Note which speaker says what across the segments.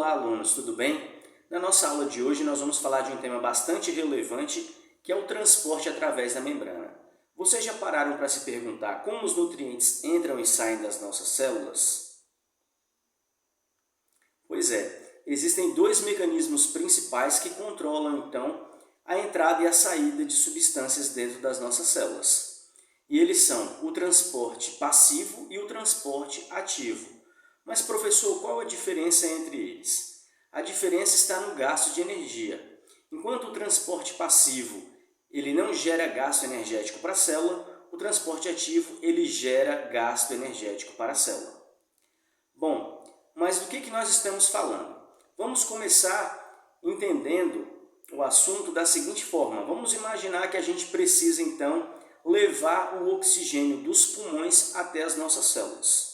Speaker 1: Olá, alunos, tudo bem? Na nossa aula de hoje nós vamos falar de um tema bastante relevante, que é o transporte através da membrana. Vocês já pararam para se perguntar como os nutrientes entram e saem das nossas células? Pois é, existem dois mecanismos principais que controlam, então, a entrada e a saída de substâncias dentro das nossas células. E eles são o transporte passivo e o transporte ativo. Mas, professor, qual a diferença entre eles? A diferença está no gasto de energia. Enquanto o transporte passivo ele não gera gasto energético para a célula, o transporte ativo ele gera gasto energético para a célula. Bom, mas do que nós estamos falando? Vamos começar entendendo o assunto da seguinte forma. Vamos imaginar que a gente precisa, então, levar o oxigênio dos pulmões até as nossas células.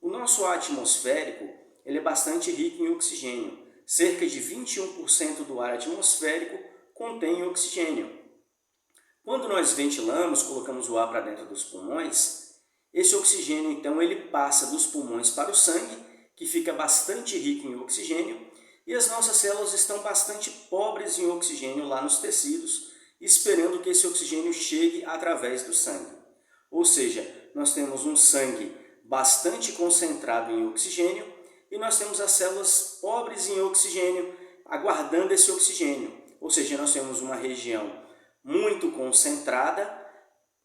Speaker 1: O nosso ar atmosférico ele é bastante rico em oxigênio. Cerca de 21% do ar atmosférico contém oxigênio. Quando nós ventilamos, colocamos o ar para dentro dos pulmões, esse oxigênio então ele passa dos pulmões para o sangue, que fica bastante rico em oxigênio, e as nossas células estão bastante pobres em oxigênio lá nos tecidos, esperando que esse oxigênio chegue através do sangue. Ou seja, nós temos um sangue bastante concentrado em oxigênio e nós temos as células pobres em oxigênio, aguardando esse oxigênio. Ou seja, nós temos uma região muito concentrada,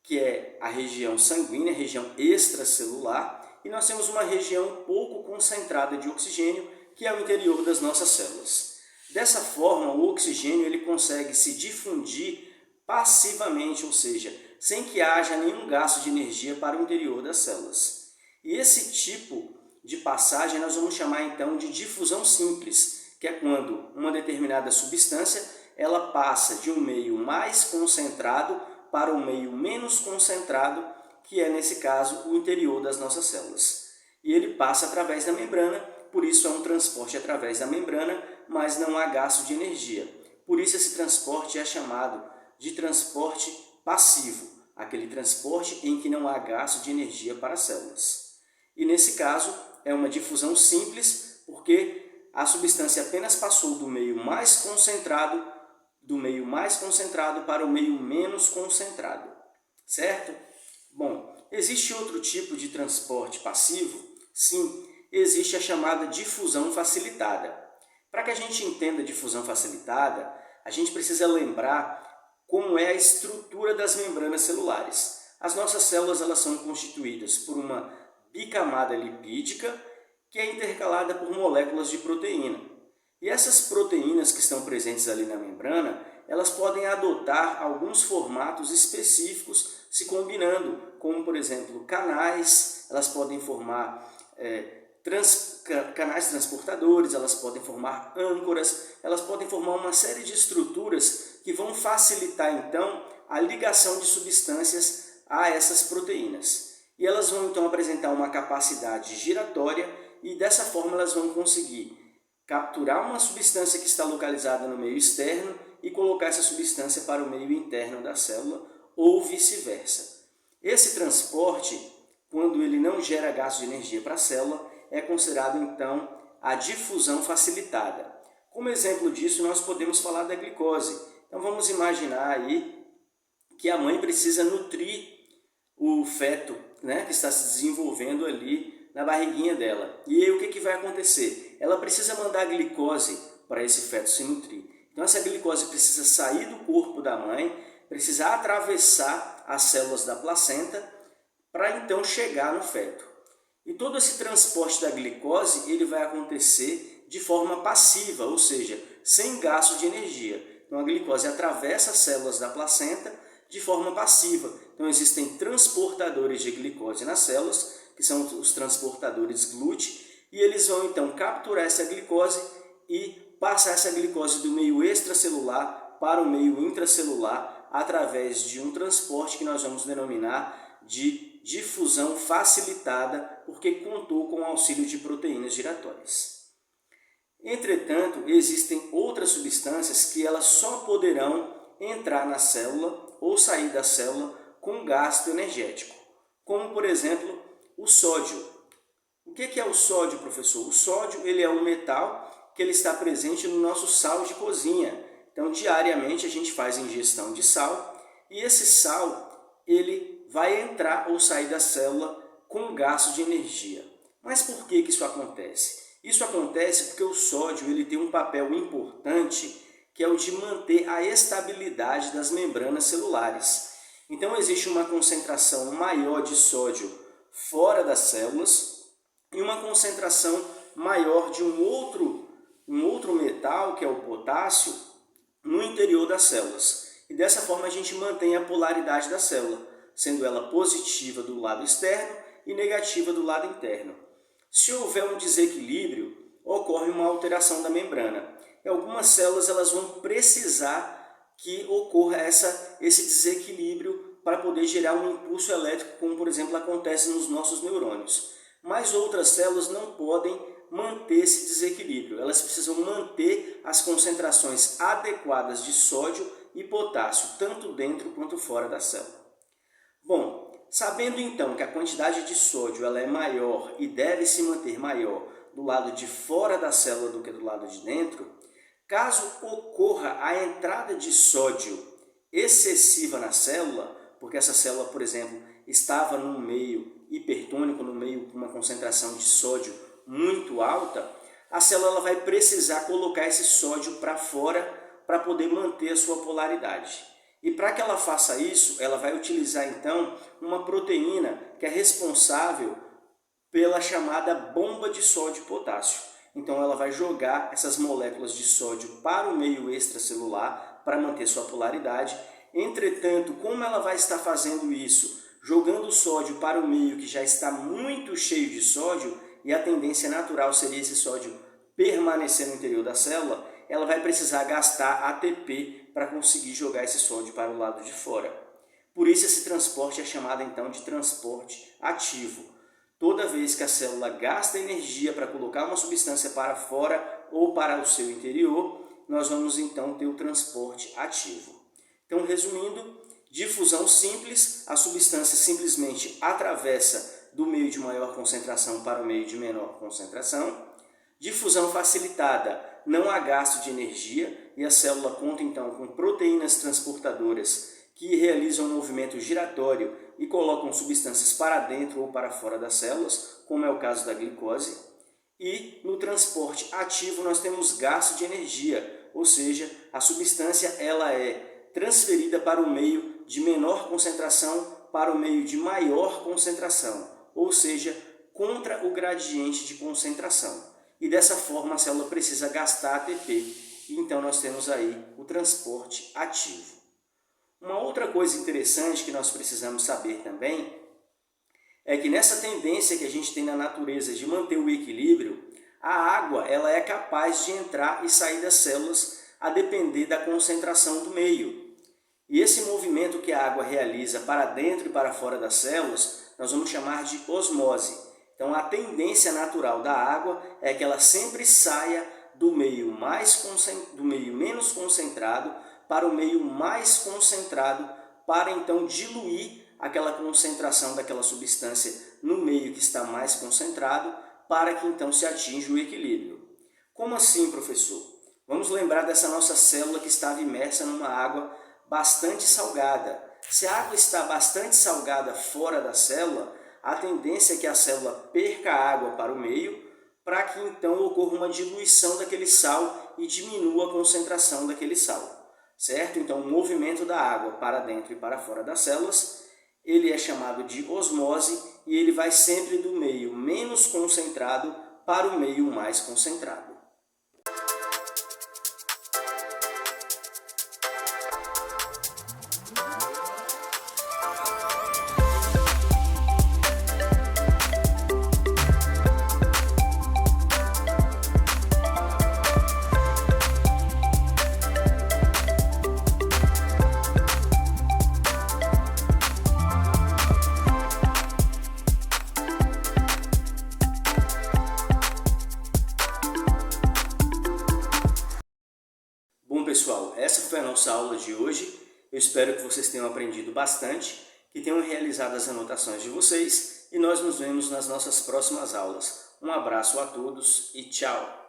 Speaker 1: que é a região sanguínea, a região extracelular, e nós temos uma região pouco concentrada de oxigênio, que é o interior das nossas células. Dessa forma, o oxigênio ele consegue se difundir passivamente, ou seja, sem que haja nenhum gasto de energia para o interior das células. E esse tipo de passagem nós vamos chamar então de difusão simples, que é quando uma determinada substância ela passa de um meio mais concentrado para um meio menos concentrado, que é nesse caso o interior das nossas células. E ele passa através da membrana, por isso é um transporte através da membrana, mas não há gasto de energia. Por isso esse transporte é chamado de transporte passivo, aquele transporte em que não há gasto de energia para as células. E nesse caso é uma difusão simples, porque a substância apenas passou do meio mais concentrado para o meio menos concentrado, certo? Bom, existe outro tipo de transporte passivo? Sim, existe a chamada difusão facilitada. Para que a gente entenda a difusão facilitada, a gente precisa lembrar como é a estrutura das membranas celulares. As nossas células elas são constituídas por uma bicamada lipídica que é intercalada por moléculas de proteína. E essas proteínas que estão presentes ali na membrana, elas podem adotar alguns formatos específicos se combinando, como por exemplo canais, elas podem formar canais transportadores, elas podem formar âncoras, elas podem formar uma série de estruturas que vão facilitar então a ligação de substâncias a essas proteínas. E elas vão então apresentar uma capacidade giratória e dessa forma elas vão conseguir capturar uma substância que está localizada no meio externo e colocar essa substância para o meio interno da célula ou vice-versa. Esse transporte, quando ele não gera gasto de energia para a célula, é considerado então a difusão facilitada. Como exemplo disso, nós podemos falar da glicose. Então vamos imaginar aí que a mãe precisa nutrir o feto, que está se desenvolvendo ali na barriguinha dela. E aí o que vai acontecer? Ela precisa mandar glicose para esse feto se nutrir. Então essa glicose precisa sair do corpo da mãe, precisa atravessar as células da placenta para então chegar no feto. E todo esse transporte da glicose ele vai acontecer de forma passiva, ou seja, sem gasto de energia. Então a glicose atravessa as células da placenta de forma passiva. Então existem transportadores de glicose nas células, que são os transportadores GLUT, e eles vão então capturar essa glicose e passar essa glicose do meio extracelular para o meio intracelular através de um transporte que nós vamos denominar de difusão facilitada, porque contou com o auxílio de proteínas giratórias. Entretanto, existem outras substâncias que elas só poderão entrar na célula ou sair da célula com gasto energético, como por exemplo o sódio. O que é o sódio, professor? O sódio ele é um metal que ele está presente no nosso sal de cozinha. Então, diariamente a gente faz ingestão de sal e esse sal ele vai entrar ou sair da célula com gasto de energia. Mas por que isso acontece? Isso acontece porque o sódio ele tem um papel importante, que é o de manter a estabilidade das membranas celulares. Então, existe uma concentração maior de sódio fora das células e uma concentração maior de um outro metal, que é o potássio, no interior das células. E dessa forma a gente mantém a polaridade da célula, sendo ela positiva do lado externo e negativa do lado interno. Se houver um desequilíbrio, ocorre uma alteração da membrana. E algumas células elas vão precisar que ocorra esse desequilíbrio para poder gerar um impulso elétrico, como por exemplo acontece nos nossos neurônios. Mas outras células não podem manter esse desequilíbrio. Elas precisam manter as concentrações adequadas de sódio e potássio, tanto dentro quanto fora da célula. Bom, sabendo então que a quantidade de sódio ela é maior e deve se manter maior do lado de fora da célula do que do lado de dentro, caso ocorra a entrada de sódio excessiva na célula, porque essa célula, por exemplo, estava num meio hipertônico, no meio com uma concentração de sódio muito alta, a célula ela vai precisar colocar esse sódio para fora para poder manter a sua polaridade. E para que ela faça isso, ela vai utilizar então uma proteína que é responsável pela chamada bomba de sódio e potássio. Então ela vai jogar essas moléculas de sódio para o meio extracelular para manter sua polaridade. Entretanto, como ela vai estar fazendo isso? Jogando o sódio para o meio que já está muito cheio de sódio, e a tendência natural seria esse sódio permanecer no interior da célula, ela vai precisar gastar ATP para conseguir jogar esse sódio para o lado de fora. Por isso esse transporte é chamado então de transporte ativo. Toda vez que a célula gasta energia para colocar uma substância para fora ou para o seu interior, nós vamos então ter o transporte ativo. Então, resumindo, difusão simples, a substância simplesmente atravessa do meio de maior concentração para o meio de menor concentração. Difusão facilitada, não há gasto de energia e a célula conta então com proteínas transportadoras que realizam um movimento giratório e colocam substâncias para dentro ou para fora das células, como é o caso da glicose. E no transporte ativo nós temos gasto de energia, ou seja, a substância ela é transferida para o meio de menor concentração para o meio de maior concentração, ou seja, contra o gradiente de concentração. E dessa forma a célula precisa gastar ATP, e então nós temos aí o transporte ativo. Uma outra coisa interessante que nós precisamos saber também é que nessa tendência que a gente tem na natureza de manter o equilíbrio, a água ela é capaz de entrar e sair das células a depender da concentração do meio. E esse movimento que a água realiza para dentro e para fora das células, nós vamos chamar de osmose. Então, a tendência natural da água é que ela sempre saia do meio menos concentrado para o meio mais concentrado, para então diluir aquela concentração daquela substância no meio que está mais concentrado, para que então se atinja o equilíbrio. Como assim, professor? Vamos lembrar dessa nossa célula que estava imersa numa água bastante salgada. Se a água está bastante salgada fora da célula, a tendência é que a célula perca a água para o meio, para que então ocorra uma diluição daquele sal e diminua a concentração daquele sal, certo? Então, o movimento da água para dentro e para fora das células, ele é chamado de osmose e ele vai sempre do meio menos concentrado para o meio mais concentrado. Pessoal, essa foi a nossa aula de hoje. Eu espero que vocês tenham aprendido bastante, que tenham realizado as anotações de vocês e nós nos vemos nas nossas próximas aulas. Um abraço a todos e tchau!